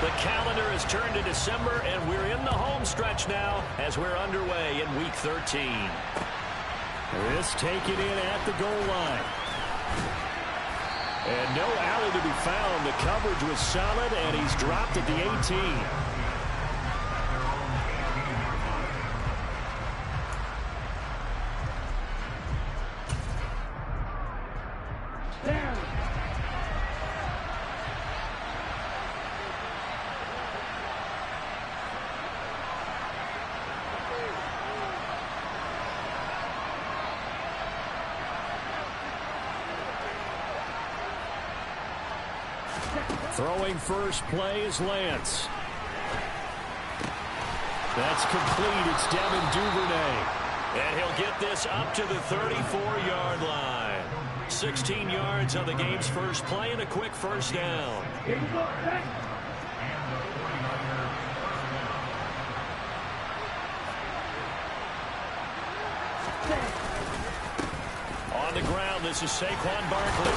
The calendar has turned to December, and we're in the home stretch now as we're underway in Week 13. This taken in at the goal line. And no alley to be found. The coverage was solid, and he's dropped at the 18. Throwing first play is Lance. That's complete. It's Devin Duvernay. And he'll get this up to the 34-yard line. 16 yards on the game's first play and a quick first down. On the ground, this is Saquon Barkley.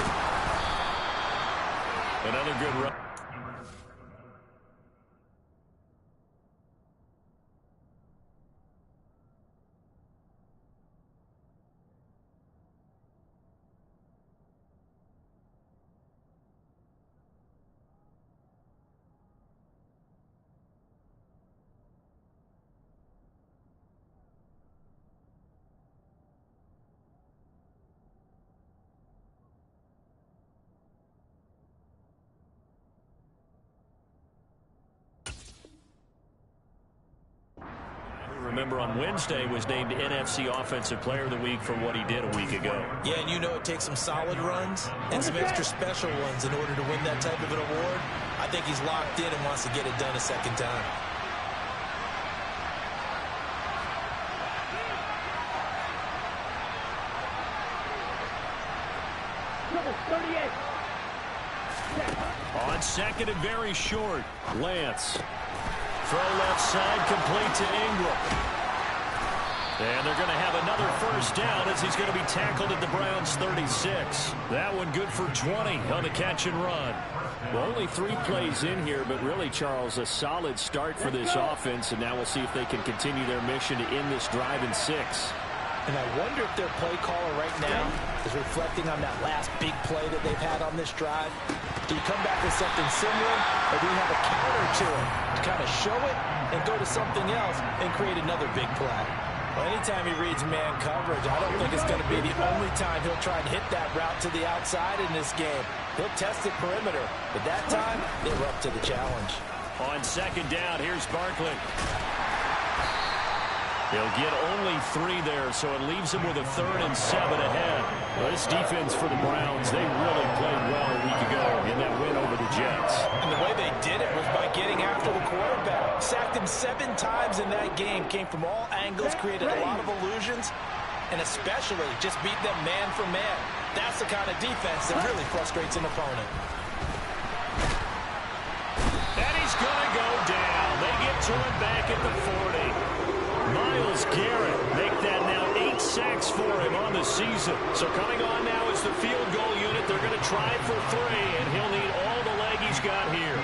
Another good run. Remember, on Wednesday was named NFC Offensive Player of the Week for what he did a week ago. Yeah, and you know it takes some solid runs and some extra special ones in order to win that type of an award. I think he's locked in and wants to get it done a second time. On second and very short, Lance. Throw left side, complete to Ingram. And they're going to have another first down as he's going to be tackled at the Browns' 36. That one good for 20 on the catch and run. Well, only 3 plays in here, but really, Charles, a solid start for this offense, and now we'll see if they can continue their mission to end this drive in 6. And I wonder if their play caller right now is reflecting on that last big play that they've had on this drive. Do you come back with something similar, or do you have a counter to it to kind of show it and go to something else and create another big play? Well, anytime he reads man coverage, I don't think it's going to be the only time he'll try and hit that route to the outside in this game. He'll test the perimeter, but that time, they were up to the challenge. On second down, here's Barkley. He'll get only 3 there, so it leaves him with a 3rd and 7 ahead. Well, this defense for the Browns, they really played well a week ago in that win over the Jets. And the way they did it was by getting after the quarterback. Sacked him 7 times in that game. Came from all angles, created a lot of illusions, and especially just beat them man for man. That's the kind of defense that really frustrates an opponent. And he's going to go down. They get to him back at the 40. Myles Garrett make that now 8 sacks for him on the season. So coming on now is the field goal unit. They're going to try for 3, and he'll need all the leg he's got here.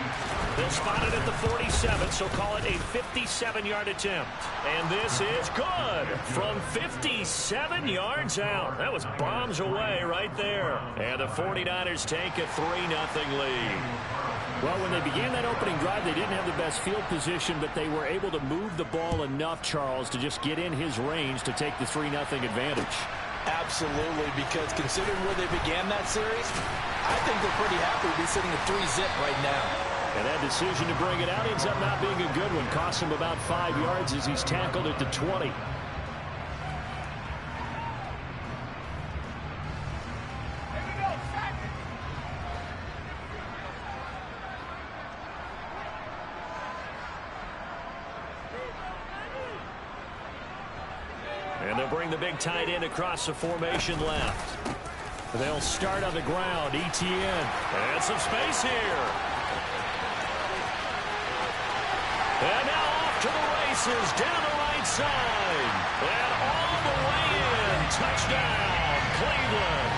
They'll spot it at the 47, so call it a 57-yard attempt. And this is good from 57 yards out. That was bombs away right there. And the 49ers take a 3-0 lead. Well, when they began that opening drive, they didn't have the best field position, but they were able to move the ball enough, Charles, to just get in his range to take the 3-0 advantage. Absolutely, because considering where they began that series, I think they're pretty happy to be sitting at 3-zip right now. And that decision to bring it out ends up not being a good one. Costs him about 5 yards as he's tackled at the 20. And they'll bring the big tight end across the formation left. They'll start on the ground. Etienne. And some space here. And now off to the races down the right side. And all the way in. Touchdown, Cleveland.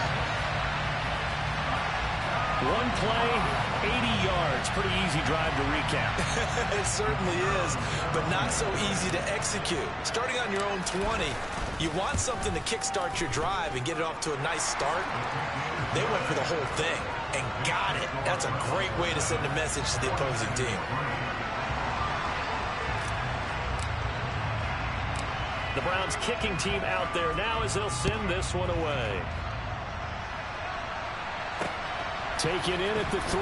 One play, 80 yards. Pretty easy drive to recap. It certainly is, but not so easy to execute. Starting on your own 20, you want something to kickstart your drive and get it off to a nice start. They went for the whole thing and got it. That's a great way to send a message to the opposing team. The Browns kicking team out there now as they'll send this one away. Taken in at the 3.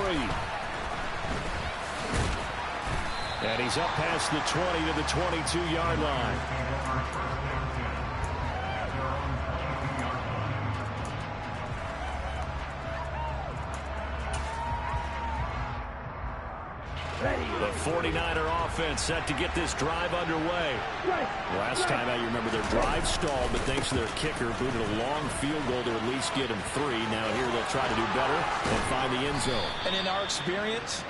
And he's up past the 20 to the 22-yard line. The 49er offense set to get this drive underway. Last time out, you remember their drive stalled, but thanks to their kicker, booted a long field goal to at least get them 3. Now here they'll try to do better and find the end zone. And in our experience,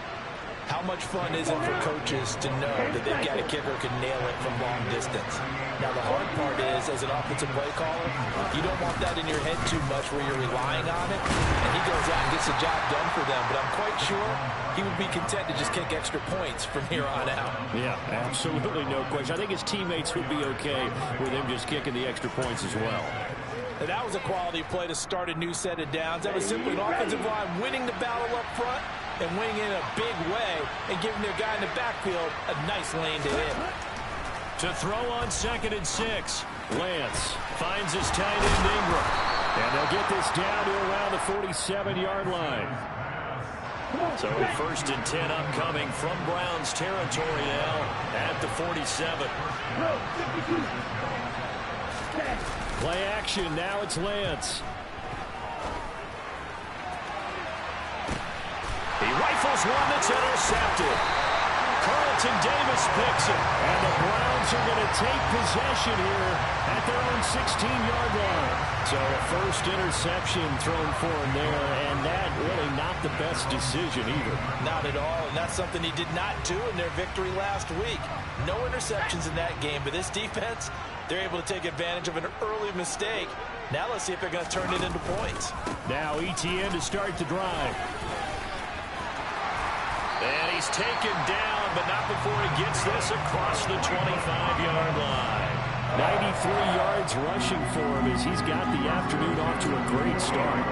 how much fun is it for coaches to know that they've got a kicker who can nail it from long distance? Now, the hard part is, as an offensive play caller, you don't want that in your head too much where you're relying on it. And he goes out and gets the job done for them. But I'm quite sure he would be content to just kick extra points from here on out. Yeah, absolutely no question. I think his teammates would be okay with him just kicking the extra points as well. And that was a quality play to start a new set of downs. That was simply an offensive line winning the battle up front and winning in a big way and giving their guy in the backfield a nice lane to hit. To throw on 2nd and 6. Lance finds his tight end Ingram. And they'll get this down to around the 47-yard line. So 1st and 10 upcoming from Browns territory now at the 47. Play action. Now it's Lance. He rifles one that's intercepted. Carlton Davis picks it. And the Browns are going to take possession here at their own 16-yard line. So a first interception thrown for him there, and that really not the best decision either. Not at all, and that's something he did not do in their victory last week. No interceptions in that game, but this defense, they're able to take advantage of an early mistake. Now let's see if they're going to turn it into points. Now ETN to start the drive. And he's taken down, but not before he gets this across the 25-yard line. 93 yards rushing for him as he's got the afternoon off to a great start.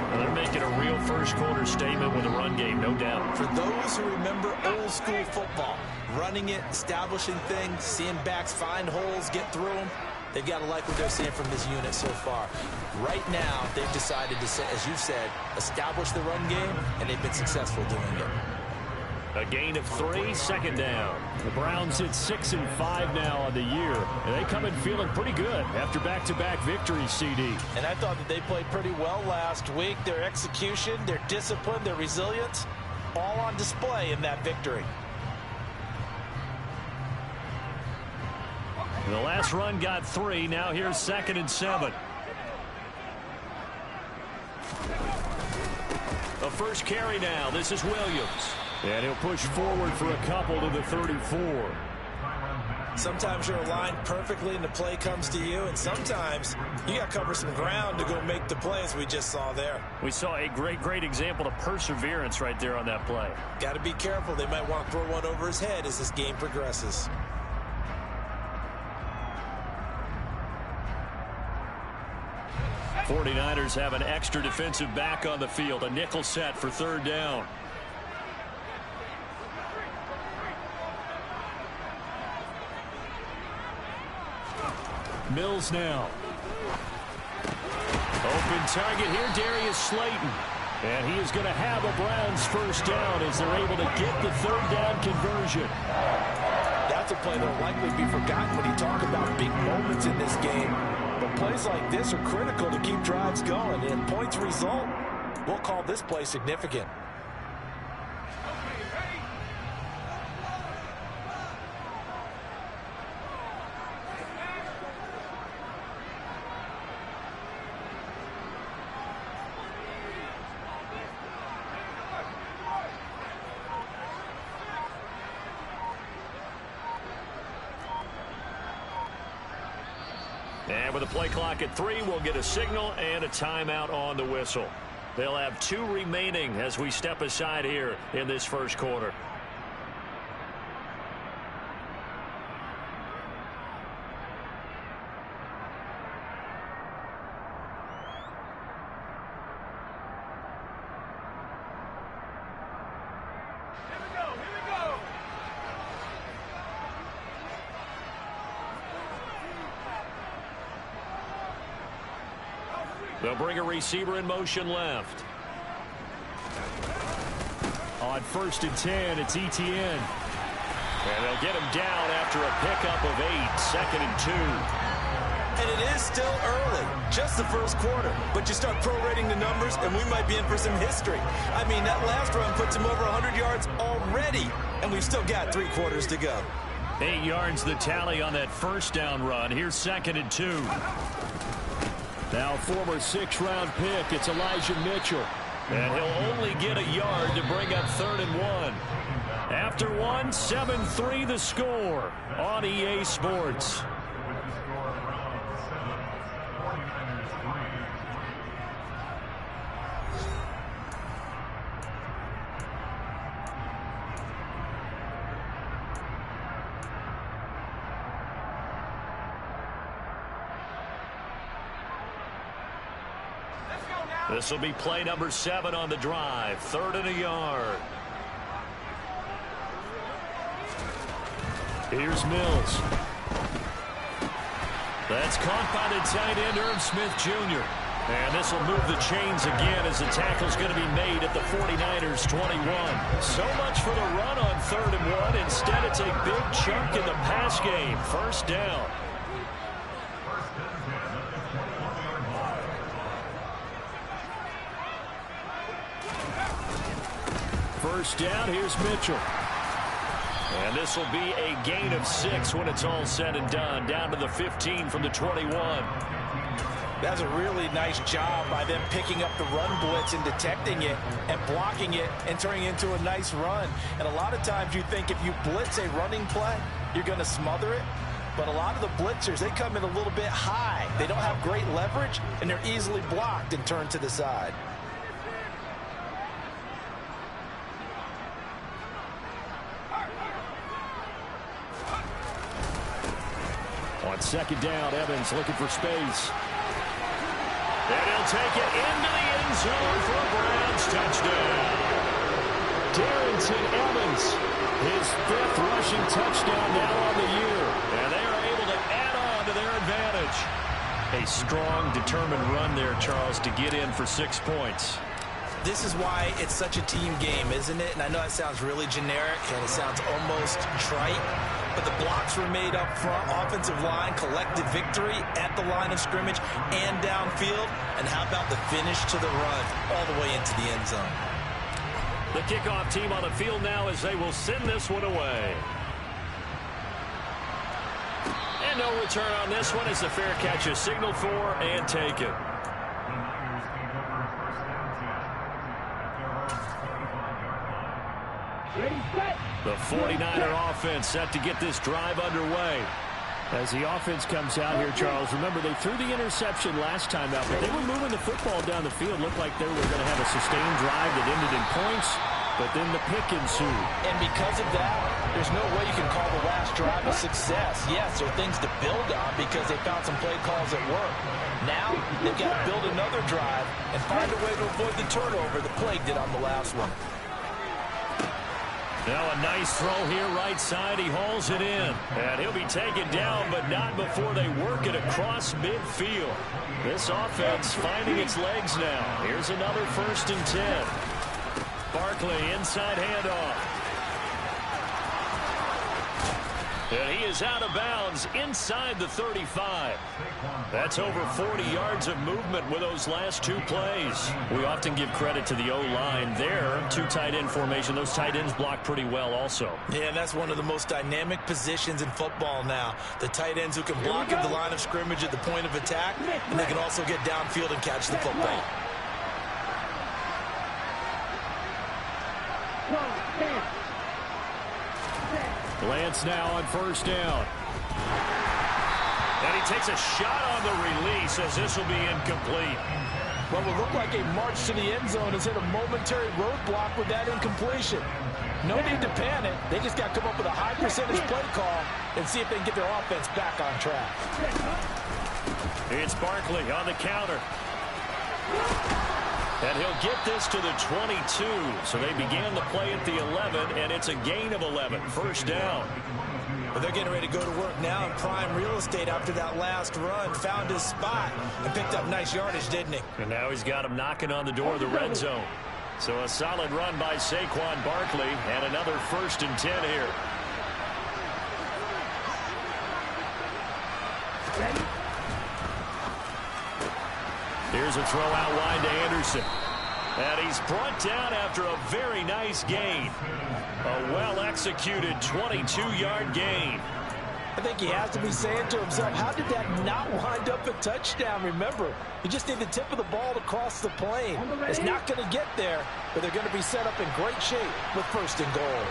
Well, they're making a real first-quarter statement with a run game, no doubt. For those who remember old-school football, running it, establishing things, seeing backs find holes, get through them, they've got to like what they're seeing from this unit so far. Right now, they've decided to, as you said, establish the run game, and they've been successful doing it. A gain of 3, 2nd down. The Browns hit 6-5 now on the year, and they come in feeling pretty good after back-to-back victories, CD. And I thought that they played pretty well last week. Their execution, their discipline, their resilience, all on display in that victory. The last run got 3. Now here's 2nd and 7. A first carry now. This is Williams. And he'll push forward for a couple to the 34. Sometimes you're aligned perfectly and the play comes to you, and sometimes you got to cover some ground to go make the play, as we just saw there. We saw a great example of perseverance right there on that play. Got to be careful. They might want to throw one over his head as this game progresses. '49ers have an extra defensive back on the field. A nickel set for 3rd down. Mills now. Open target here, Darius Slayton. And he is going to have a Browns first down as they're able to get the 3rd down conversion. That's a play that will likely be forgotten when you talk about big moments in this game. But plays like this are critical to keep drives going. And if points result, we'll call this play significant. And with the play clock at 3, we'll get a signal and a timeout on the whistle. They'll have 2 remaining as we step aside here in this first quarter. They'll bring a receiver in motion left. On 1st and 10, it's Etienne. And they'll get him down after a pickup of 8, 2nd and 2. And it is still early, just the first quarter. But you start prorating the numbers, and we might be in for some history. I mean, that last run puts him over 100 yards already, and we've still got 3 quarters to go. 8 yards the tally on that first down run. Here's 2nd and 2. Now former 6th-round pick, it's Elijah Mitchell. And he'll only get a yard to bring up 3rd and 1. After 1, 7-3 the score on EA Sports. This will be play number 7 on the drive. 3rd and a yard. Here's Mills. That's caught by the tight end, Irv Smith Jr. And this will move the chains again as the tackle's going to be made at the 49ers 21. So much for the run on 3rd and 1. Instead, it's a big chunk in the pass game. First down. First down, here's Mitchell. And this will be a gain of 6 when it's all said and done. Down to the 15 from the 21. That's a really nice job by them picking up the run blitz and detecting it and blocking it and turning it into a nice run. And a lot of times you think if you blitz a running play, you're going to smother it. But a lot of the blitzers, they come in a little bit high. They don't have great leverage, and they're easily blocked and turned to the side. On 2nd down, Evans looking for space. And he'll take it into the end zone for a Browns touchdown. Darrynton Evans, his 5th rushing touchdown now on the year. And they are able to add on to their advantage. A strong, determined run there, Charles, to get in for 6 points. This is why it's such a team game, isn't it? And I know that sounds really generic, and it sounds almost trite. But the blocks were made up front, offensive line, collective victory at the line of scrimmage and downfield. And how about the finish to the run all the way into the end zone? The kickoff team on the field now as they will send this one away. And no return on this one as the fair catch is signaled for and taken. The 49er offense set to get this drive underway. As the offense comes out here, Charles, remember they threw the interception last time out, but they were moving the football down the field. Looked like they were going to have a sustained drive that ended in points, but then the pick ensued. And because of that, there's no way you can call the last drive a success. Yes, there are things to build on because they found some play calls that work. Now, they've got to build another drive and find a way to avoid the turnover the Plague did on the last one. Now a nice throw here, right side. He hauls it in. And he'll be taken down, but not before they work it across midfield. This offense finding its legs now. Here's another 1st and 10. Barkley, inside handoff. And he is out of bounds inside the 35. That's over 40 yards of movement with those last 2 plays. We often give credit to the O-line there. 2 tight end formation. Those tight ends block pretty well also. Yeah, that's one of the most dynamic positions in football now. The tight ends who can block at the line of scrimmage at the point of attack, and they can also get downfield and catch the football. Lance now on 1st down. And he takes a shot on the release as this will be incomplete. What will look like a march to the end zone has hit a momentary roadblock with that incompletion. No need to panic. They just got to come up with a high percentage play call and see if they can get their offense back on track. It's Barkley on the counter. And he'll get this to the 22. So they began the play at the 11, and it's a gain of 11. First down. But they're getting ready to go to work now in prime real estate after that last run. Found his spot and picked up nice yardage, didn't he? And now he's got him knocking on the door of the red zone. So a solid run by Saquon Barkley, and another 1st and 10 here. Here's a throw out wide to Anderson. And he's brought down after a very nice gain. A well-executed 22-yard gain. I think he has to be saying to himself, how did that not wind up a touchdown? Remember, you just need the tip of the ball to cross the plane. It's not going to get there, but they're going to be set up in great shape with 1st and goal.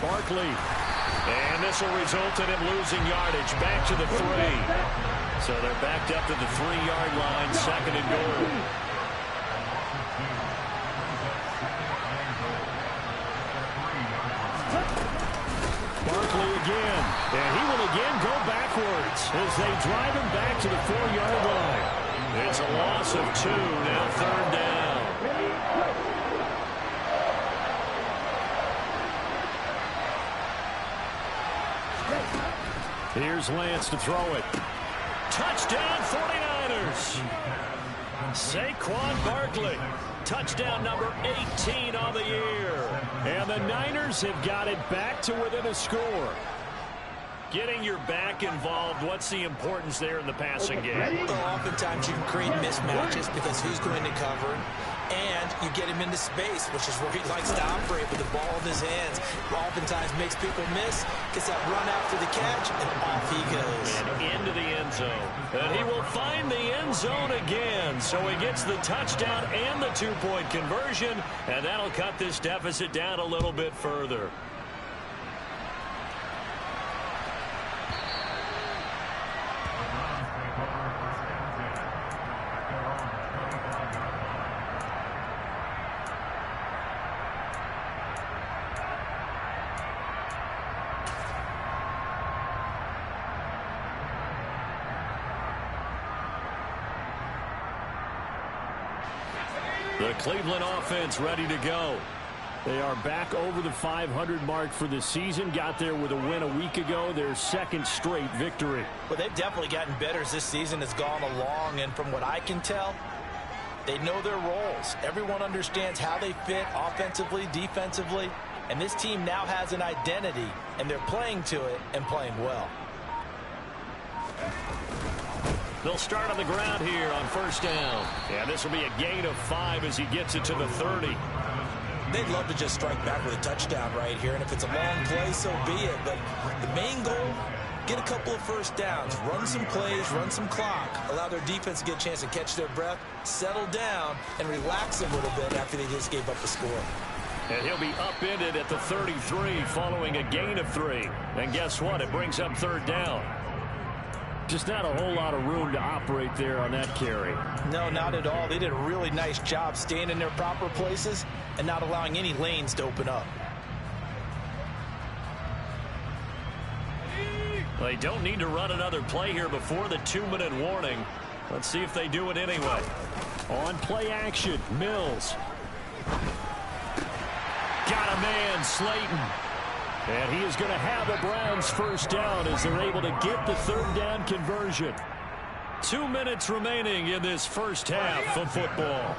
Barkley. And this will result in him losing yardage back to the 3. So they're backed up to the 3-yard line, 2nd and goal. Barkley again. And he will again go backwards as they drive him back to the 4-yard line. It's a loss of 2, now 3rd down. Here's Lance to throw it. Touchdown 49ers. Saquon Barkley. Touchdown number 18 on the year. And the Niners have got it back to within a score. Getting your back involved, what's the importance there in the passing game? Well, oftentimes you can create mismatches because who's going to cover, and you get him into space, which is where he likes to operate with the ball in his hands. Oftentimes makes people miss, gets that run after the catch, and off he goes. And into the end zone. And he will find the end zone again. So he gets the touchdown and the 2-point conversion, and that'll cut this deficit down a little bit further. The Cleveland offense ready to go. They are back over the 500 mark for the season. Got there with a win a week ago. Their 2nd straight victory. Well, they've definitely gotten better as this season has gone along. And from what I can tell, they know their roles. Everyone understands how they fit offensively, defensively. And this team now has an identity. And they're playing to it and playing well. They'll start on the ground here on 1st down. Yeah, this will be a gain of 5 as he gets it to the 30. They'd love to just strike back with a touchdown right here. And if it's a long play, so be it. But the main goal, get a couple of 1st downs. Run some plays, run some clock. Allow their defense to get a chance to catch their breath, settle down, and relax a little bit after they just gave up a score. And he'll be upended at the 33 following a gain of 3. And guess what? It brings up 3rd down. Just not a whole lot of room to operate there on that carry. No, not at all. They did a really nice job staying in their proper places and not allowing any lanes to open up. They don't need to run another play here before the 2-minute warning. Let's see if they do it anyway. On play action, Mills. Got a man, Slayton. And he is going to have the Browns 1st down as they're able to get the 3rd down conversion. 2 minutes remaining in this 1st half of football.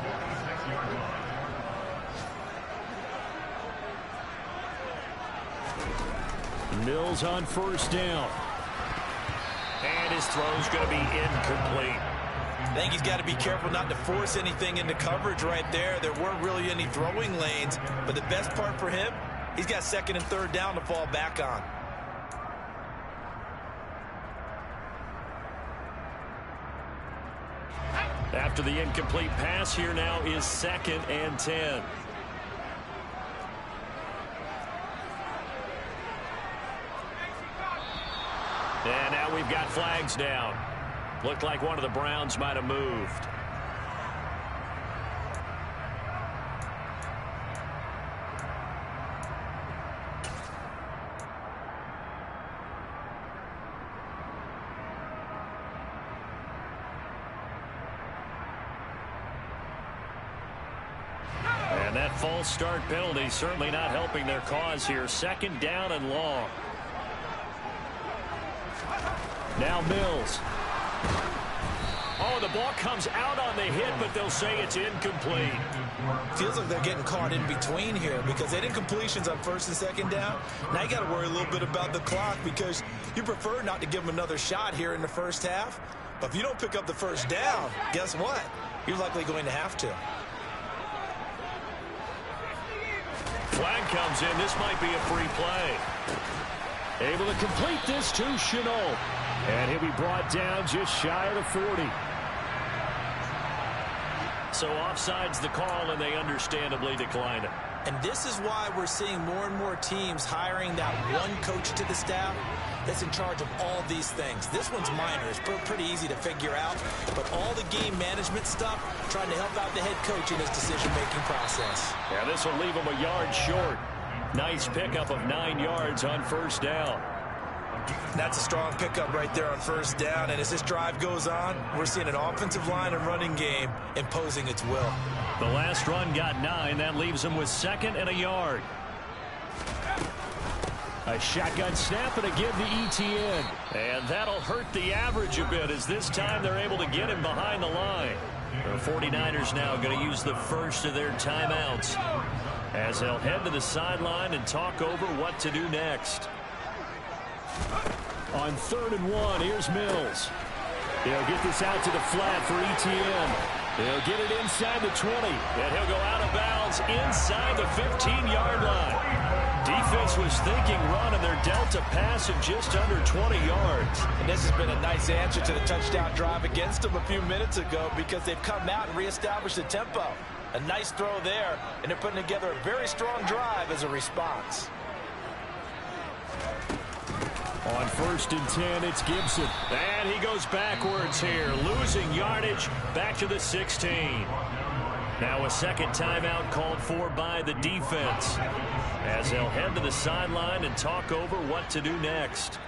Mills on 1st down. And his throw's going to be incomplete. I think he's got to be careful not to force anything into coverage right there. There weren't really any throwing lanes, but the best part for him, he's got 2nd and 3rd down to fall back on. After the incomplete pass, here now is 2nd and 10. And now we've got flags down. Looked like one of the Browns might have moved. And that false start penalty certainly not helping their cause here. 2nd down and long. Now Mills. Oh, the ball comes out on the hit, but they'll say it's incomplete. Feels like they're getting caught in between here because they did completions on 1st and 2nd down. Now you got to worry a little bit about the clock because you prefer not to give them another shot here in the 1st half. But if you don't pick up the 1st down, guess what? You're likely going to have to. Flag comes in. This might be a free play. Able to complete this to Shenault. And he'll be brought down just shy of the 40. So offside's the call, and they understandably decline it. And this is why we're seeing more and more teams hiring that one coach to the staff that's in charge of all these things. This one's minor. It's pretty easy to figure out. But all the game management stuff, trying to help out the head coach in his decision-making process. Yeah, this will leave him a yard short. Nice pickup of 9 yards on 1st down. That's a strong pickup right there on 1st down. And as this drive goes on, we're seeing an offensive line and running game imposing its will. The last run got 9. That leaves him with 2nd and a yard. A shotgun snap and a give to Etienne. And that'll hurt the average a bit as this time they're able to get him behind the line. The 49ers now going to use the first of their timeouts as they'll head to the sideline and talk over what to do next. On 3rd and 1, here's Mills. They'll get this out to the flat for Etienne. They'll get it inside the 20, and he'll go out of bounds inside the 15-yard line. Defense was thinking run, and they're dealt a pass of just under 20 yards. And this has been a nice answer to the touchdown drive against them a few minutes ago because they've come out and reestablished the tempo. A nice throw there, and they're putting together a very strong drive as a response. On 1st and 10, it's Gibson. And he goes backwards here, losing yardage back to the 16. Now a 2nd timeout called for by the defense as they'll head to the sideline and talk over what to do next.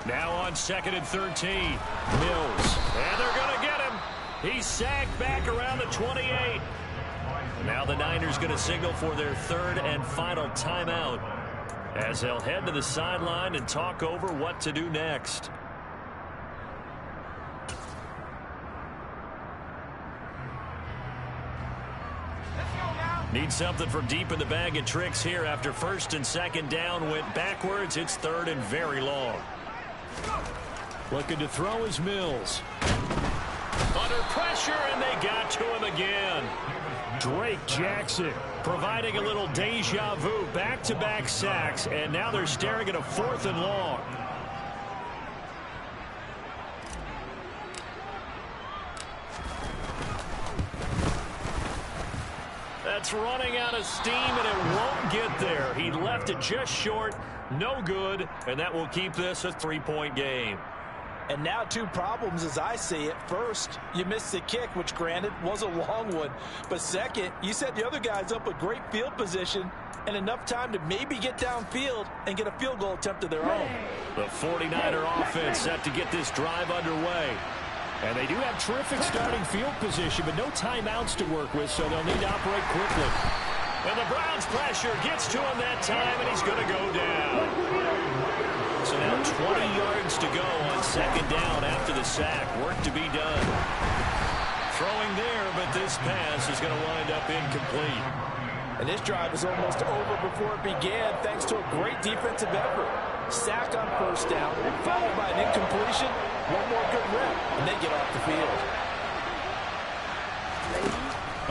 Now on 2nd and 13, Mills. And they're going to get him. He's sacked back around the 28. Now the Niners going to signal for their 3rd and final timeout as they'll head to the sideline and talk over what to do next. Need something from deep in the bag of tricks here after 1st and 2nd down went backwards. It's 3rd and very long. Looking to throw is Mills. Under pressure, and they got to him again. Drake Jackson providing a little deja vu, back-to-back sacks, and now they're staring at a 4th and long. That's running out of steam, and it won't get there. He left it just short, no good, and that will keep this a 3-point game. And now 2 problems as I see it. First, you missed the kick, which granted was a long one. But second, you set the other guys up with great field position and enough time to maybe get downfield and get a field goal attempt of their own. The 49er offense set to get this drive underway. And they do have terrific starting field position, but no timeouts to work with, so they'll need to operate quickly. And the Browns pressure gets to him that time, and he's going to go down. So now 20 yards to go on 2nd down after the sack. Work to be done. Throwing there, but this pass is going to wind up incomplete. And this drive is almost over before it began thanks to a great defensive effort. Sack on 1st down, followed by an incompletion. One more good rip, and they get off the field.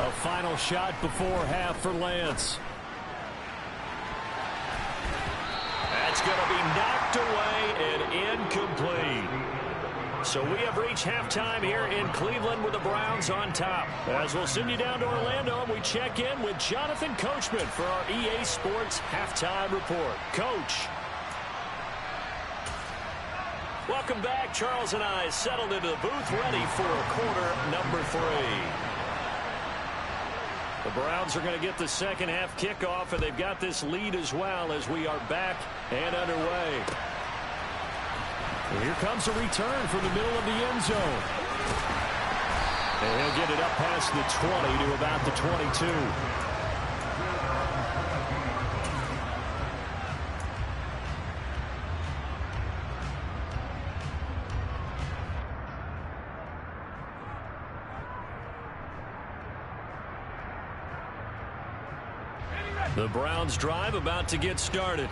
A final shot before half for Lance. That's going to be knocked away and incomplete. So we have reached halftime here in Cleveland with the Browns on top. As we'll send you down to Orlando, and we check in with Jonathan Coachman for our EA Sports Halftime Report. Coach. Welcome Welcome back. Charles and I settled into the booth, ready for quarter number 3. The Browns are going to get the second half kickoff, and they've got this lead as well as we are back and underway. And here comes a return from the middle of the end zone. And he'll get it up past the 20 to about the 22. The Browns drive about to get started.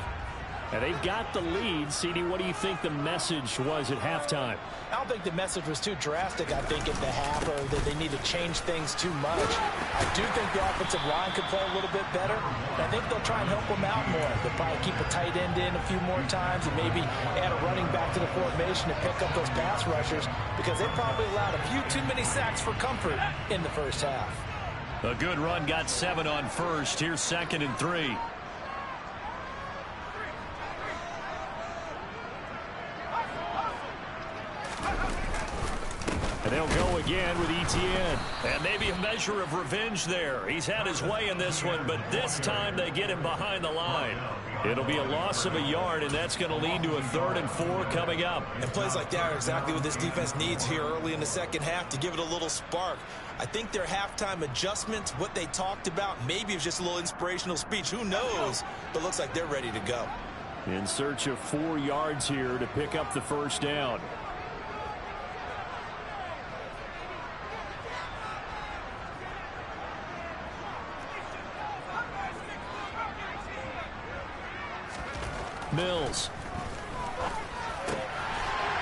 And they've got the lead. CD, what do you think the message was at halftime? I don't think the message was too drastic, I think, at the half, or that they need to change things too much. I do think the offensive line could play a little bit better. And I think they'll try and help them out more. They'll probably keep a tight end in a few more times and maybe add a running back to the formation to pick up those pass rushers, because they probably allowed a few too many sacks for comfort in the first half. A good run, got 7 on first. Here's 2nd and 3. And they'll go again with Etienne. And maybe a measure of revenge there. He's had his way in this one, but this time they get him behind the line. It'll be a loss of a yard, and that's going to lead to a 3rd and 4 coming up. And plays like that are exactly what this defense needs here early in the second half to give it a little spark. I think their halftime adjustments, what they talked about, maybe it was just a little inspirational speech. Who knows? But looks like they're ready to go. In search of 4 yards here to pick up the first down. Mills.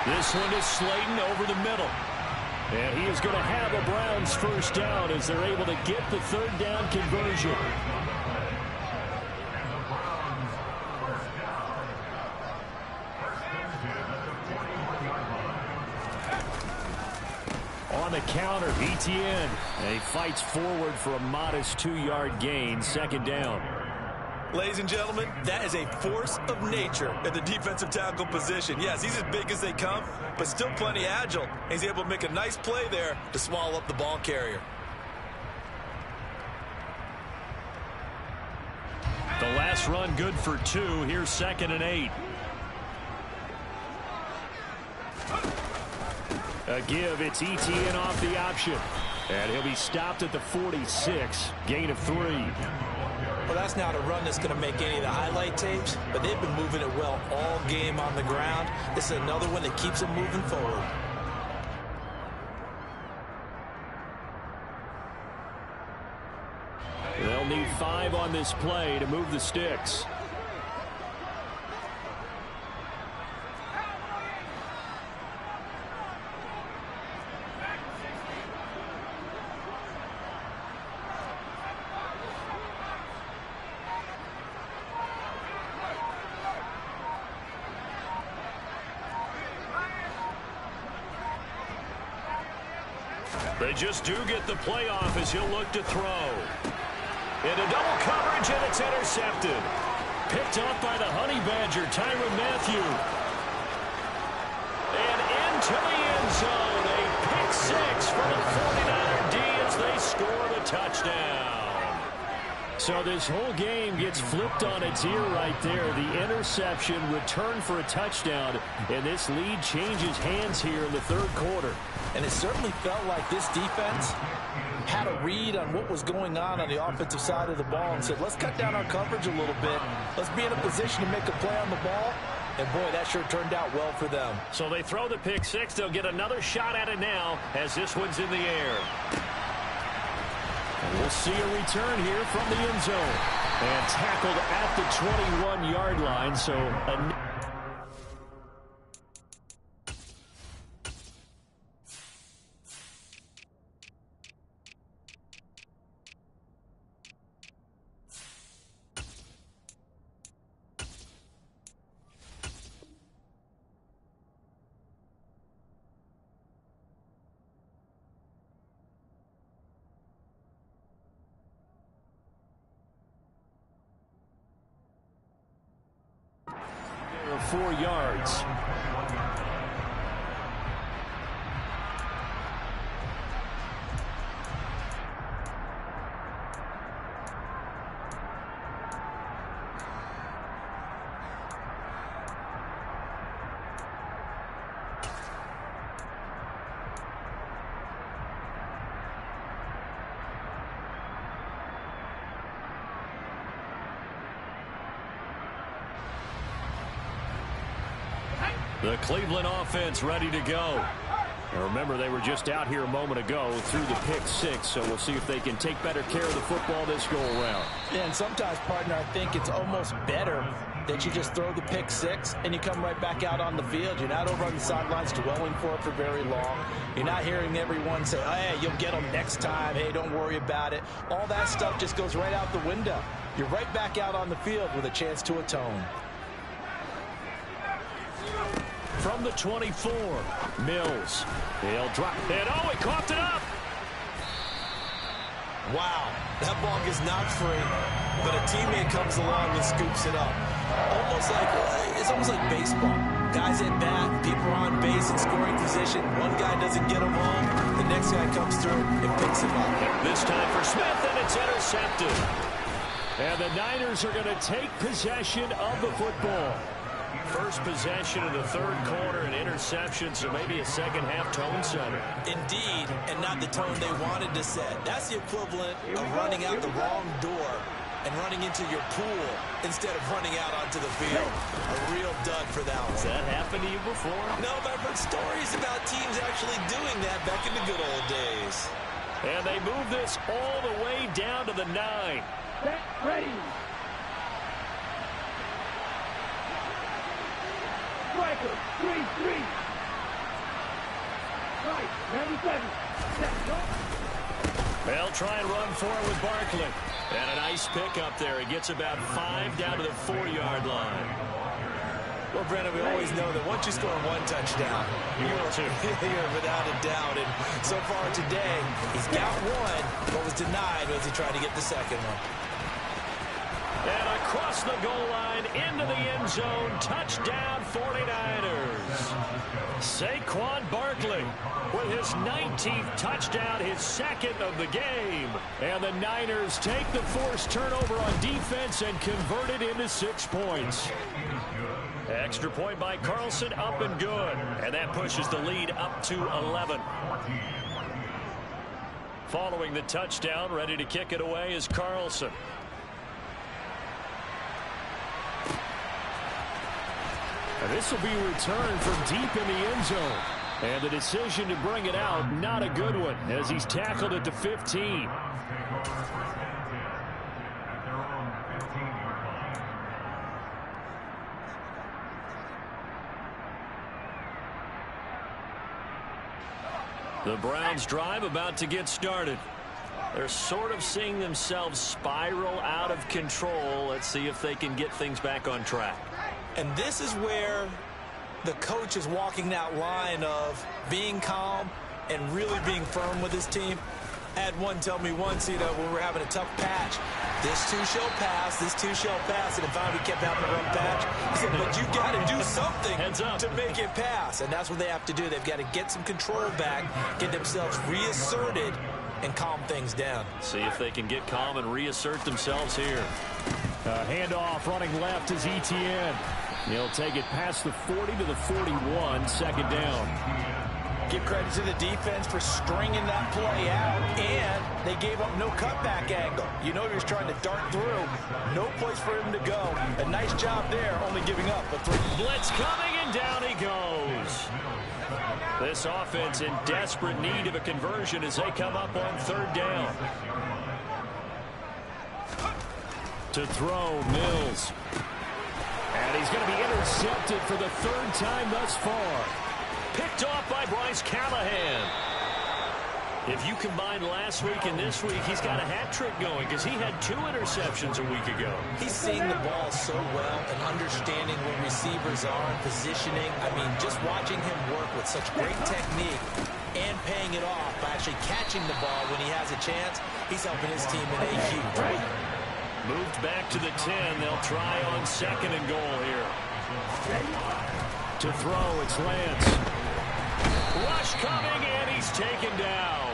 This one is Slayton over the middle. And he is going to have a Browns first down as they're able to get the 3rd down conversion. On the counter, Etienne. And he fights forward for a modest 2-yard gain, 2nd down. Ladies and gentlemen, that is a force of nature at the defensive tackle position. Yes, he's as big as they come, but still plenty agile. He's able to make a nice play there to swallow up the ball carrier. The last run good for 2. Here's 2nd and 8. A give, it's Etienne off the option. And he'll be stopped at the 46. Gain of 3. Well, that's not a run that's going to make any of the highlight tapes, but they've been moving it well all game on the ground. This is another one that keeps them moving forward. They'll need 5 on this play to move the sticks. They just do get the playoff as he'll look to throw. Into double coverage, and it's intercepted. Picked off by the Honey Badger, Tyrann Mathieu. And into the end zone. A pick 6 for the 49er D as they score the touchdown. So this whole game gets flipped on its ear right there. The interception, return for a touchdown, and this lead changes hands here in the 3rd quarter. And it certainly felt like this defense had a read on what was going on the offensive side of the ball and said, let's cut down our coverage a little bit. Let's be in a position to make a play on the ball. And, boy, that sure turned out well for them. So they throw the pick 6. They'll get another shot at it now as this one's in the air. And we'll see a return here from the end zone. And tackled at the 21-yard line. So a of 4 yards. The Cleveland offense ready to go. And remember, they were just out here a moment ago through the pick six, so we'll see if they can take better care of the football this go-around. Yeah, and sometimes, partner, I think it's almost better that you just throw the pick six and you come right back out on the field. You're not over on the sidelines dwelling for it for very long. You're not hearing everyone say, hey, you'll get them next time. Hey, don't worry about it. All that stuff just goes right out the window. You're right back out on the field with a chance to atone. From the 24, Mills. He'll drop it. Oh, he coughed it up. Wow, that ball gets knocked free, but a teammate comes along and scoops it up. It's almost like baseball. Guys at bat, people are on base in scoring position. One guy doesn't get him home, the next guy comes through and picks him up. This time for Smith, and it's intercepted. And the Niners are going to take possession of the football. First possession of the third quarter, an interception, so maybe a second-half tone setter. Indeed, and not the tone they wanted to set. That's the equivalent of running out the wrong door and running into your pool instead of running out onto the field. A real dud for that one. Has that happened to you before? No, but I've heard stories about teams actually doing that back in the good old days. And they move this all the way down to the 9. Set, ready. Striker, 3-3. Right, 97. Set, go. They'll try and run for it with Barkley. And a nice pick up there. He gets about 5 down to the 4-yard line. Well, Brennan, we always know that once you score one touchdown, you're without a doubt. And so far today, he's got one. What was denied was he tried to get the second one. And across the goal line, into the end zone, touchdown 49ers. Saquon Barkley with his 19th touchdown, his second of the game. And the Niners take the forced turnover on defense and convert it into 6 points. Extra point by Carlson, up and good. And that pushes the lead up to 11. Following the touchdown, ready to kick it away is Carlson. And this will be returned from deep in the end zone. And the decision to bring it out, not a good one, as he's tackled at the 15. The Browns drive about to get started. They're sort of seeing themselves spiral out of control. Let's see if they can get things back on track. And this is where the coach is walking that line of being calm and really being firm with his team. I had one tell me once, when we're having a tough patch, this too shall pass, this too shall pass. And if we kept having a rough patch, he said, but you got to do something to make it pass. And that's what they have to do. They've got to get some control back, get themselves reasserted, and calm things down. See if they can get calm and reassert themselves here. Handoff running left is Etienne. He'll take it past the 40 to the 41, second down. Give credit to the defense for stringing that play out, and they gave up no cutback angle. You know he was trying to dart through. No place for him to go. A nice job there, only giving up a 3. Blitz coming, and down he goes. This offense in desperate need of a conversion as they come up on third down. To throw, Mills. And he's going to be intercepted for the 3rd time thus far. Picked off by Bryce Callahan. If you combine last week and this week, he's got a hat trick going because he had 2 interceptions a week ago. He's seeing the ball so well and understanding where receivers are and positioning. I mean, just watching him work with such great technique and paying it off by actually catching the ball when he has a chance, he's helping his team in a huge way. Moved back to the 10. They'll try on 2nd and goal here. To throw, it's Lance. Rush coming, and he's taken down.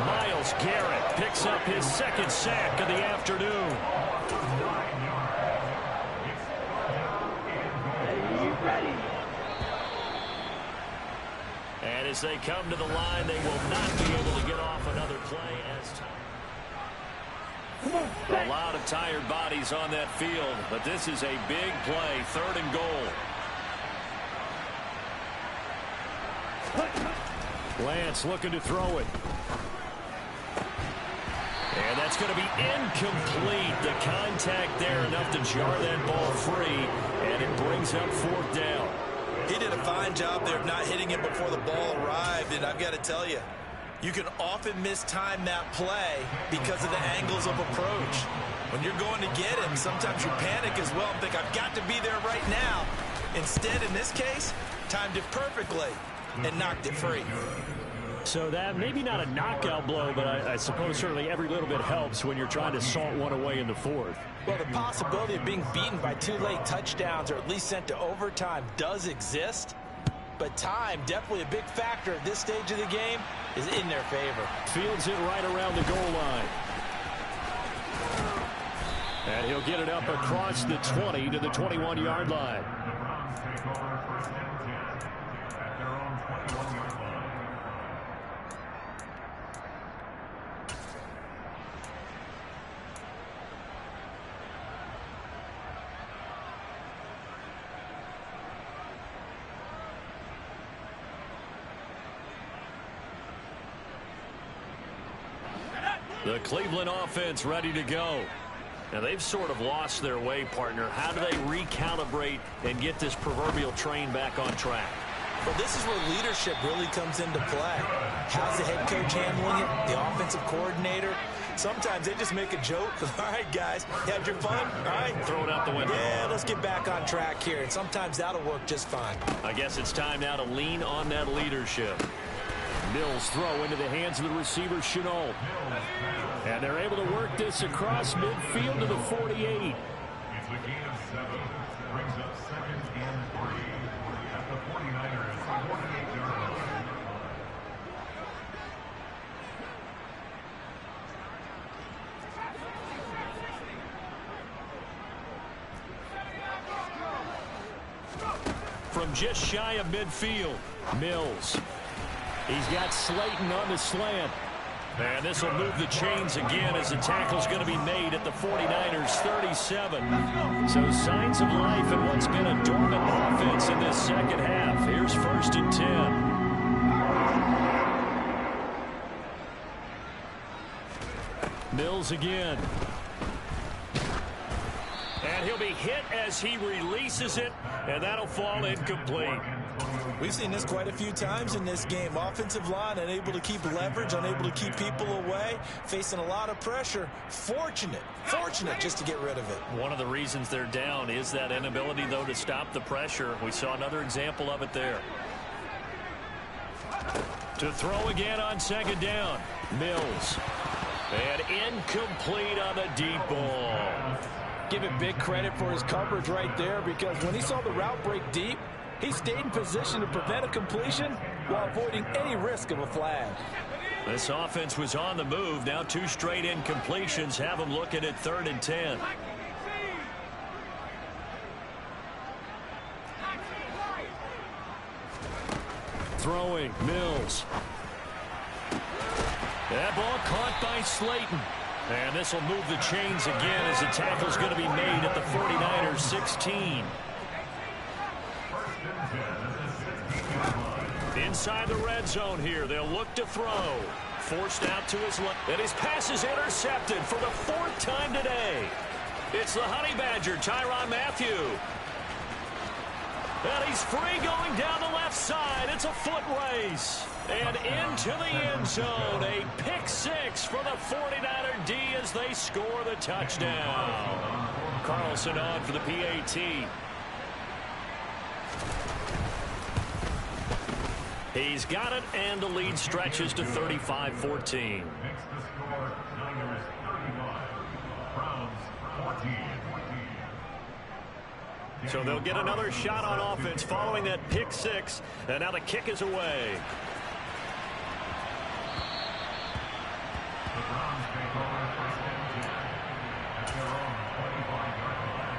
Myles Garrett picks up his 2nd sack of the afternoon. And as they come to the line, they will not be able to get off another play as time. A lot of tired bodies on that field, but this is a big play, 3rd and goal. Lance looking to throw it. And that's going to be incomplete. The contact there enough to jar that ball free, and it brings up 4th down. He did a fine job there of not hitting it before the ball arrived, and I've got to tell you, you can often mistime that play because of the angles of approach. When you're going to get him, sometimes you panic as well and think, I've got to be there right now. Instead, in this case, timed it perfectly and knocked it free. So that maybe not a knockout blow, but I suppose certainly every little bit helps when you're trying to salt one away in the 4th. Well, the possibility of being beaten by 2 late touchdowns or at least sent to overtime does exist. But time, definitely a big factor at this stage of the game, is in their favor. Fields it right around the goal line. And he'll get it up across the 20 to the 21-yard line. The Cleveland offense ready to go. Now, they've sort of lost their way, partner. How do they recalibrate and get this proverbial train back on track? Well, this is where leadership really comes into play. How's the head coach handling it? The offensive coordinator? Sometimes they just make a joke. All right, guys, you had your fun? All right. Throw it out the window. Yeah, let's get back on track here. And sometimes that'll work just fine. I guess it's time now to lean on that leadership. Mills throw into the hands of the receiver, Shenault. And they're able to work this across midfield to the 48. It's a gain of 7. Brings up 2nd and 3 at the 49ers 48-yard line. From just shy of midfield, Mills. He's got Slayton on the slant. And this will move the chains again as the tackle's going to be made at the 49ers 37. So signs of life in what's been a dormant offense in this second half. Here's 1st and 10. Mills again. And he'll be hit as he releases it, and that'll fall incomplete. We've seen this quite a few times in this game. Offensive line unable to keep leverage, unable to keep people away, facing a lot of pressure. Fortunate just to get rid of it. One of the reasons they're down is that inability, though, to stop the pressure. We saw another example of it there. To throw again on 2nd down. Mills. And incomplete on the deep ball. Give him big credit for his coverage right there, because when he saw the route break deep, he stayed in position to prevent a completion while avoiding any risk of a flag. This offense was on the move. Now 2 straight incompletions have them looking at 3rd and 10. Throwing, Mills. That ball caught by Slayton. And this will move the chains again as the tackle's going to be made at the 49ers 16. Inside the red zone here. They'll look to throw. Forced out to his left. And his pass is intercepted for the 4th time today. It's the Honey Badger, Tyrann Mathieu. And he's free going down the left side. It's a foot race. And into the end zone. A pick 6 for the 49er D as they score the touchdown. Carlson on for the PAT. He's got it, and the lead stretches to 35-14. Next to score, Niners 35, Browns 14. So they'll get another shot on offense following that pick 6, and now the kick is away. The Browns take over 1st and 10 at their own 25-yard line.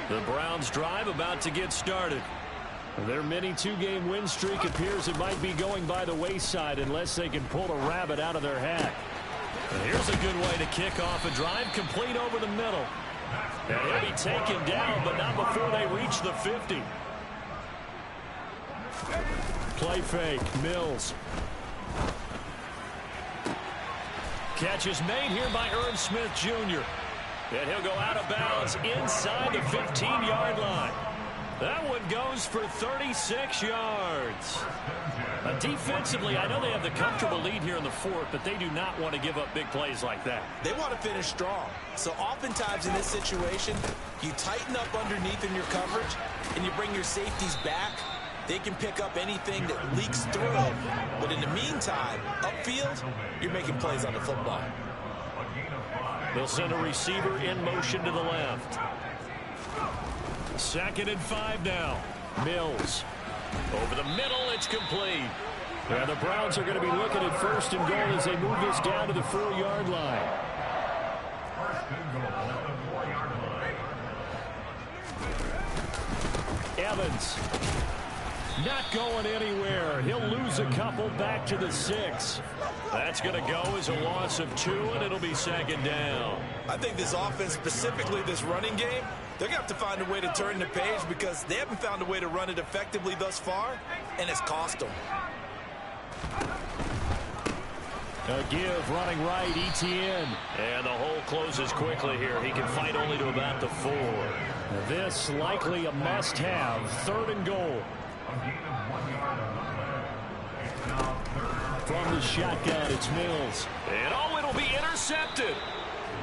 The Browns drive about to get started. Their mini 2-game win streak appears it might be going by the wayside unless they can pull a rabbit out of their hat. And here's a good way to kick off a drive, complete over the middle. And he'll be taken down, but not before they reach the 50. Play fake. Mills. Catch is made here by Irv Smith Jr. And he'll go out of bounds inside the 15-yard line. That one goes for 36 yards. Defensively, I know they have the comfortable lead here in the fourth, but they do not want to give up big plays like that. They want to finish strong. So oftentimes in this situation, you tighten up underneath in your coverage, and you bring your safeties back. They can pick up anything that leaks through. But in the meantime, upfield, you're making plays on the football. They'll send a receiver in motion to the left. 2nd and 5 now. Mills. Over the middle, it's complete. And the Browns are going to be looking at 1st and goal as they move this down to the 4-yard line. 1st and goal at the 4-yard line. Evans. Not going anywhere. He'll lose a couple back to the 6. That's going to go as a loss of 2, and it'll be 2nd down. I think this offense, specifically this running game, they're going to have to find a way to turn the page because they haven't found a way to run it effectively thus far, and it's cost them. A give running right, Etienne. And the hole closes quickly here. He can fight only to about the 4. This likely a must-have. 3rd and goal. A gain of 1 yard on the play. It's now 3rd. From the shotgun, it's Mills. And oh, it'll be intercepted.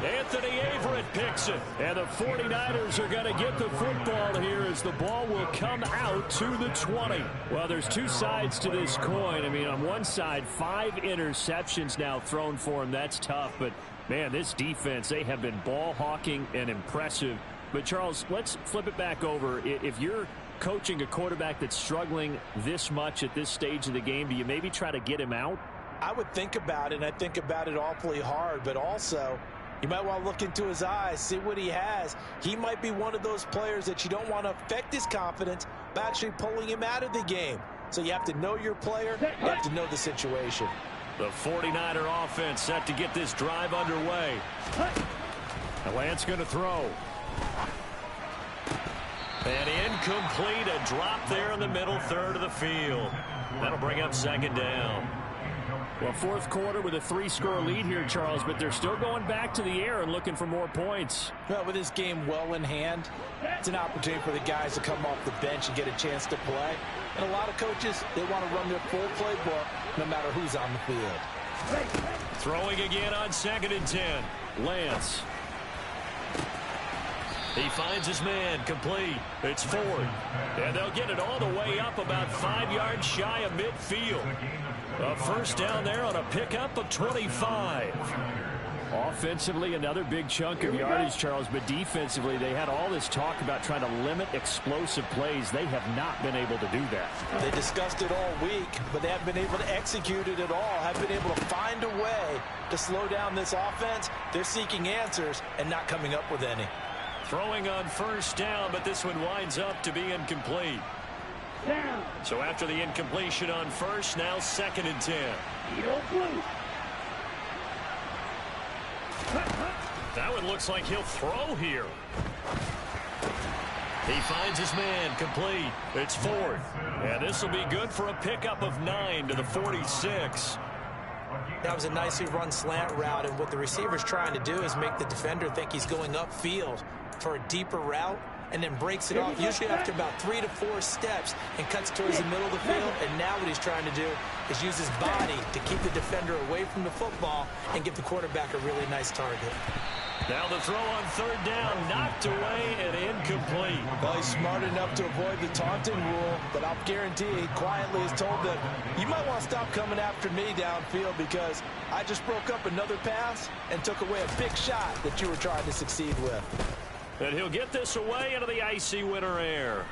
Anthony Averett picks it. And the 49ers are going to get the football here as the ball will come out to the 20. Well, there's two sides to this coin. I mean, on one side, 5 interceptions now thrown for him. That's tough. But, man, this defense, they have been ball hawking and impressive. But, Charles, let's flip it back over. If you're coaching a quarterback that's struggling this much at this stage of the game, do you maybe try to get him out? I would think about it, and I think about it awfully hard, but also you might want to look into his eyes, see what he has. He might be one of those players that you don't want to affect his confidence by actually pulling him out of the game. So you have to know your player, you have to know the situation. The 49er offense set to get this drive underway. The Lance going to throw. And incomplete, a drop there in the middle third of the field. That'll bring up 2nd down. Well, fourth quarter with a 3-score lead here, Charles, but they're still going back to the air and looking for more points. Well, with this game well in hand, it's an opportunity for the guys to come off the bench and get a chance to play. And a lot of coaches, they want to run their full playbook no matter who's on the field. Throwing again on 2nd and 10. Lance. He finds his man, complete. It's Ford. And they'll get it all the way up about 5 yards shy of midfield. A first down there on a pickup of 25. Offensively, another big chunk of yardage, Charles, but defensively, they had all this talk about trying to limit explosive plays. They have not been able to do that. They discussed it all week, but they haven't been able to execute it at all, haven't been able to find a way to slow down this offense. They're seeking answers and not coming up with any. Throwing on first down, but this one winds up to be incomplete. Down. So after the incompletion on first, now 2nd and 10. That one looks like he'll throw here. He finds his man, complete. It's Ford. And this will be good for a pickup of 9 to the 46. That was a nicely run slant route, and what the receiver's trying to do is make the defender think he's going upfield for a deeper route, and then breaks it off usually after about 3 to 4 steps and cuts towards the middle of the field. And now what he's trying to do is use his body to keep the defender away from the football and give the quarterback a really nice target. Now the throw on 3rd down, knocked away and incomplete. Well, he's smart enough to avoid the taunting rule, but I'll guarantee he quietly is told that you might want to stop coming after me downfield because I just broke up another pass and took away a big shot that you were trying to succeed with. And he'll get this away into the icy winter air.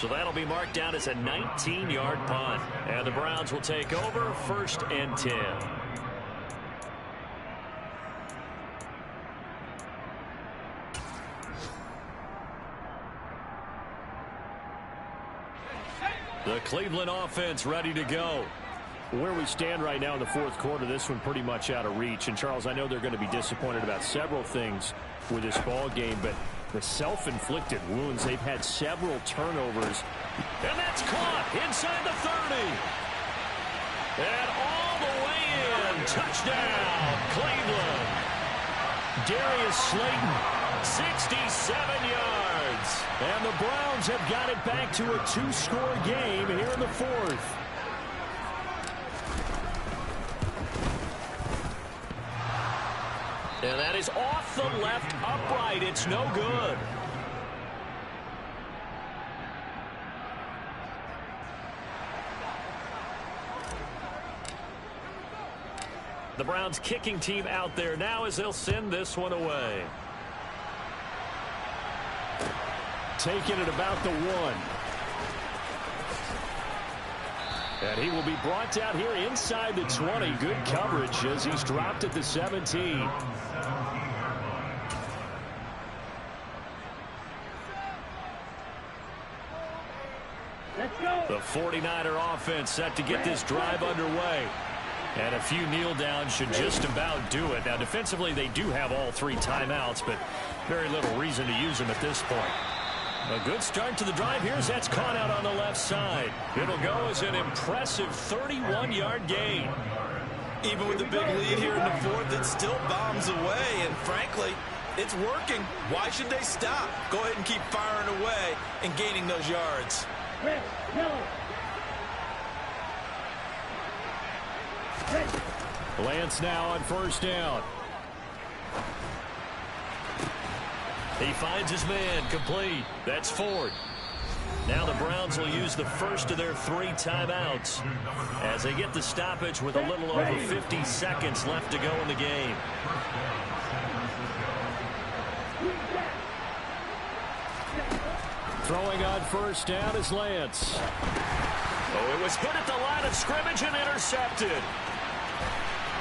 So that'll be marked down as a 19-yard punt. And the Browns will take over 1st and 10. The Cleveland offense ready to go. Where we stand right now in the fourth quarter, this one pretty much out of reach. And, Charles, I know they're going to be disappointed about several things with this ball game, but The self-inflicted wounds. They've had several turnovers. And that's caught inside the 30. And all the way in. Touchdown, Cleveland. Darius Slayton, 67 yards. And the Browns have got it back to a 2-score game here in the fourth. And that is off the left upright. It's no good. The Browns kicking team out there now as they'll send this one away. Taking it about the 1. And he will be brought down here inside the 20. Good coverage as he's dropped at the 17. Let's go. The 49er offense set to get this drive underway. And a few kneel downs should just about do it. Now, defensively, they do have all 3 timeouts, but very little reason to use them at this point. A good start to the drive. Here's that's caught out on the left side. It'll go as an impressive 31-yard gain. Even with the big lead here in the fourth, it still bombs away, and frankly, it's working. Why should they stop? Go ahead and keep firing away and gaining those yards. Red, yellow. Red. Lance now on first down. He finds his man complete. That's Ford. Now the Browns will use the first of their 3 timeouts as they get the stoppage with a little over 50 seconds left to go in the game. Throwing on first down is Lance. Oh, it was hit at the line of scrimmage and intercepted.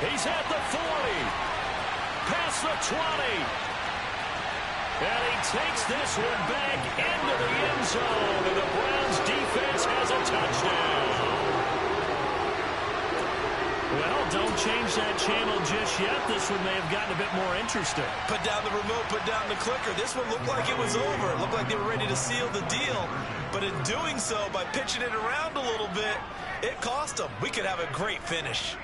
He's at the 40. Past the 20. And he takes this one back into the end zone. And the Browns defense has a touchdown. Well, don't change that channel just yet. This one may have gotten a bit more interesting. Put down the remote, put down the clicker. This one looked like it was over. It looked like they were ready to seal the deal. But in doing so, by pitching it around a little bit, it cost them. We could have a great finish.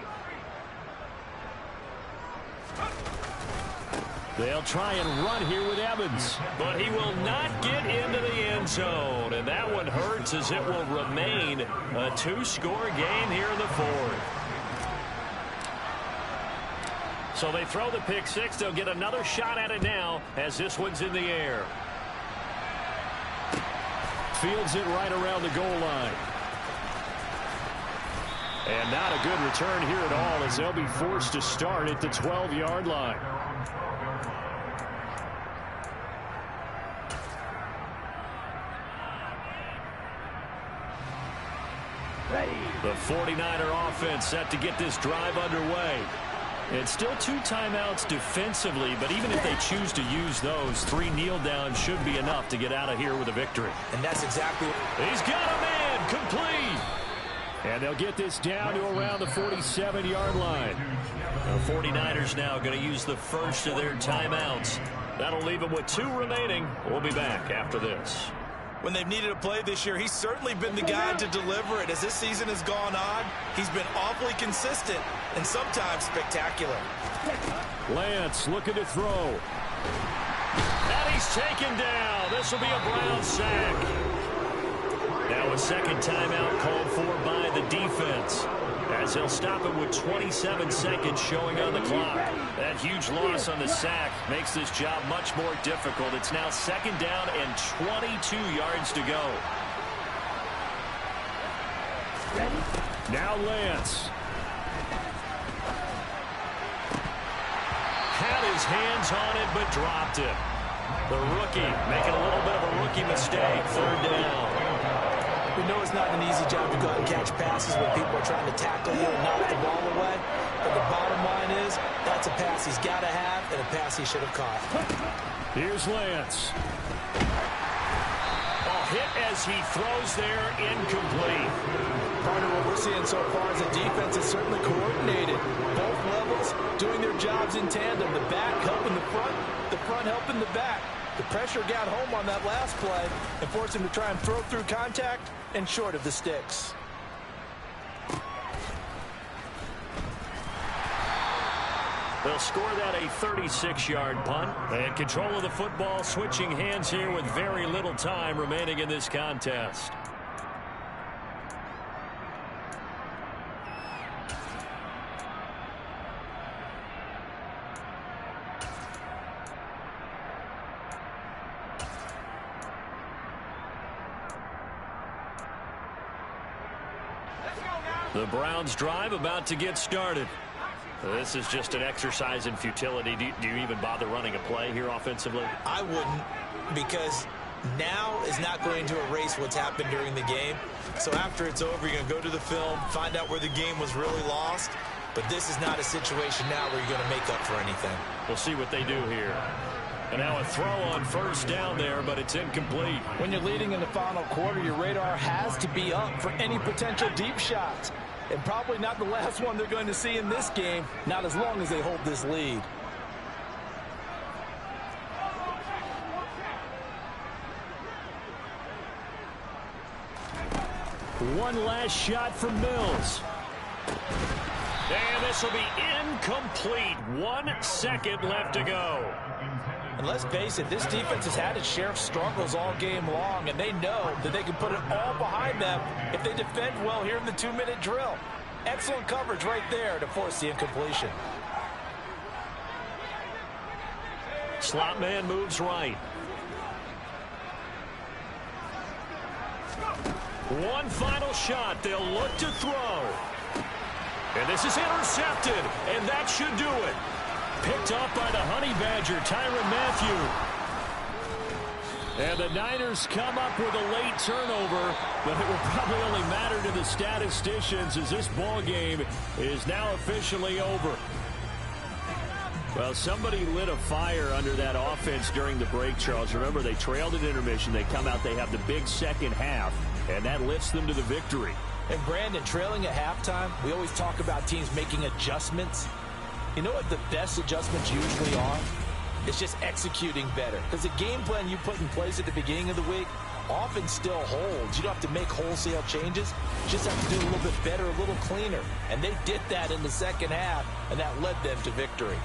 They'll try and run here with Evans. But he will not get into the end zone. And that one hurts as it will remain a 2-score game here in the fourth. So they throw the pick 6. They'll get another shot at it now as this one's in the air. Fields it right around the goal line. And not a good return here at all as they'll be forced to start at the 12-yard line. The 49er offense set to get this drive underway. It's still 2 timeouts defensively, but even if they choose to use those, 3 kneel downs should be enough to get out of here with a victory. And that's exactly what... He's got a man complete. And they'll get this down to around the 47-yard line. The 49ers now going to use the first of their timeouts. That'll leave them with 2 remaining. We'll be back after this. When they've needed a play this year, he's certainly been the guy to deliver it. As this season has gone on, he's been awfully consistent and sometimes spectacular. Lance looking to throw. And he's taken down. This will be a Brown sack. Now a second timeout called for by the defense, as they'll stop it with 27 seconds showing on the clock. That huge loss on the sack makes this job much more difficult. It's now second down and 22 yards to go. Now Lance. Had his hands on it, but dropped it. The rookie making a little bit of a rookie mistake. Third down. We know it's not an easy job to go out and catch passes when people are trying to tackle you and knock the ball away. But the bottom line is, that's a pass he's got to have and a pass he should have caught. Here's Lance. A hit as he throws there, incomplete. Part of what we're seeing so far is the defense is certainly coordinated. Both levels doing their jobs in tandem. The back helping the front helping the back. The pressure got home on that last play and forced him to try and throw through contact and short of the sticks. They'll score that a 36-yard punt. And control of the football, switching hands here with very little time remaining in this contest. The Browns drive about to get started. This is just an exercise in futility. Do you even bother running a play here offensively? I wouldn't, because now is not going to erase what's happened during the game. So after it's over, you're going to go to the film, find out where the game was really lost. But this is not a situation now where you're going to make up for anything. We'll see what they do here. And now a throw on first down there, but it's incomplete. When you're leading in the final quarter, your radar has to be up for any potential deep shots. And probably not the last one they're going to see in this game, not as long as they hold this lead. One last shot from Mills. And this will be incomplete. 1 second left to go. And let's face it, this defense has had its share of struggles all game long, and they know that they can put it all behind them if they defend well here in the 2-minute drill. Excellent coverage right there to force the incompletion. Slot man moves right. One final shot. They'll look to throw. And this is intercepted, and that should do it. Picked off by the Honey Badger, Tyrann Mathieu. And the Niners come up with a late turnover, but it will probably only matter to the statisticians as this ball game is now officially over. Well, somebody lit a fire under that offense during the break, Charles. Remember, they trailed at intermission. They come out, they have the big second half, and that lifts them to the victory. And Brandon, trailing at halftime, we always talk about teams making adjustments. You know what the best adjustments usually are? It's just executing better. Because the game plan you put in place at the beginning of the week often still holds. You don't have to make wholesale changes. You just have to do a little bit better, a little cleaner. And they did that in the second half, and that led them to victory.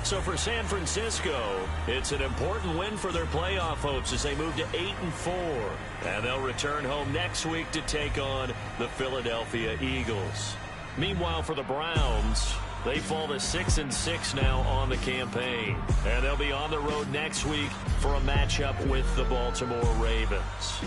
So for San Francisco, it's an important win for their playoff hopes as they move to 8-4. And they'll return home next week to take on the Philadelphia Eagles. Meanwhile, for the Browns, they fall to 6-6 now on the campaign. And they'll be on the road next week for a matchup with the Baltimore Ravens.